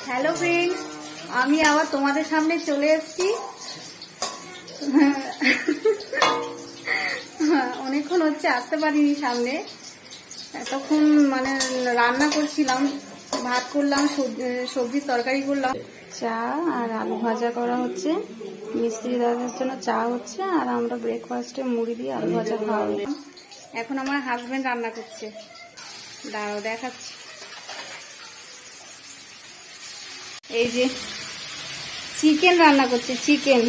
Hello friends, আমি আবার তোমাদের সামনে চলে এসেছি। অনেকক্ষণ হচ্ছে আসতে পারিনি সামনে। এতক্ষণ মানে রান্না করছিলাম, ভাত করলাম, সবজির তরকারি করলাম, চা আর আলু ভাজা করা হচ্ছে। মিস্ত্রি দাদার জন্য চা হচ্ছে আর আমরা ব্রেকফাস্টে মুড়ি দিয়ে আলু ভাজা খাওয়া হবে। এখন আমার হাজবেন্ড রান্না করছে, দাঁড়াও দেখাচ্ছি। এই যে চিকেন রান্না করছে, চিকেন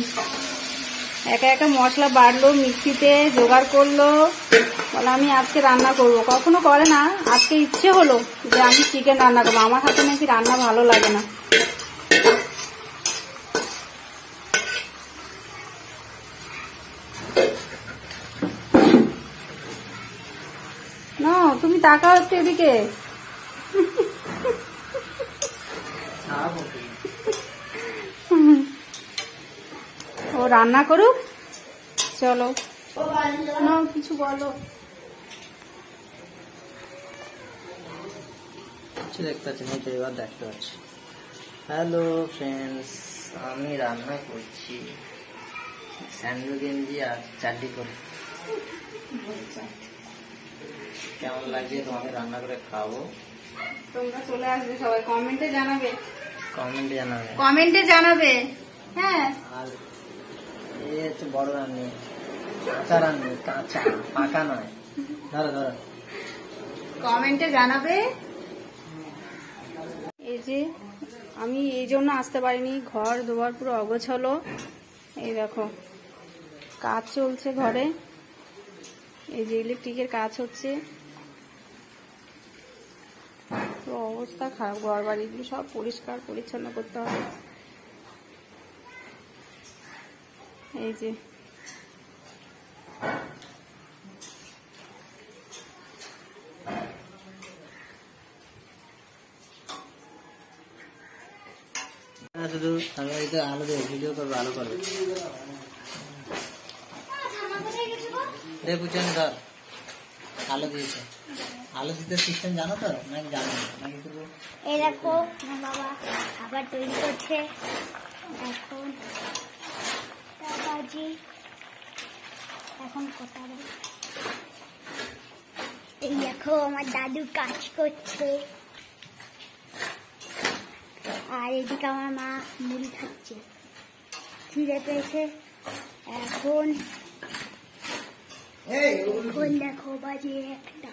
একা একা মশলা বাড়লো, মিক্সিতে জোগাড় করলো, বলে আমি আজকে রান্না করব। কখনো করে না, আজকে ইচ্ছে হলো যে আমি চিকেন রান্না করবো। আমার হাতে নাকি রান্না ভালো লাগে না। না তুমি তাকাও একটু এদিকে। ও রান্না করুক, চলো না কিছু বলো। দেখতে পাচ্ছি না তো, এবার দেখতে পাচ্ছি। হ্যালো ফ্রেন্ডস, আমি রান্না করছি স্যান্ডো গেঞ্জি আর চাটনি করে। কেমন লাগছে তোমাকে রান্না করে খাবো? তোমরা চলে আসবে, সবাই কমেন্টে জানাবে, কমেন্টে জানাবে। হ্যাঁ, আর এই হচ্ছে বড় রান্নি, কাঁচা রান্নি, কাঁচা পাকা নয়। ধরো ধরো, কমেন্টে জানাবে। এই যে আমি এই জন্য আসতে পারিনি, ঘর দুবার পুরো অগোছালো। এই দেখো কাজ চলছে ঘরে, এই যে ইলেকট্রিকের কাজ হচ্ছে, তো অবস্থা খারাপ। ঘর বাড়িগুলো সব পরিষ্কার পরিচ্ছন্ন করতে হবে। এই যে শুধু আমি এই তো আলো দিয়ে ভিডিও করবো, আলো করবে বুঝছেন? ধর আলো দিয়েছে, আলো দিতে সিস্টেম জানো তো নাকি জানো নাকি? এই দেখো বাবা আবার তৈরি করছে। এখন বাজি, এখন কটা বাজে? এই দেখো আমার দাদু কাজ করছে, আর এদিকে আমার মা মুড়ি খাচ্ছে, খিদে পেয়েছে। এখন দেখো বাজে একটা।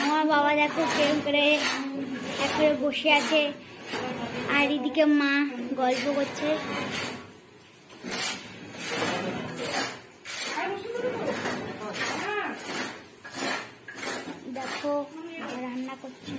আমার বাবা দেখো কেমন করে একবারে বসে আছে, আর এদিকে মা গল্প করছে। দেখো রান্না করছে।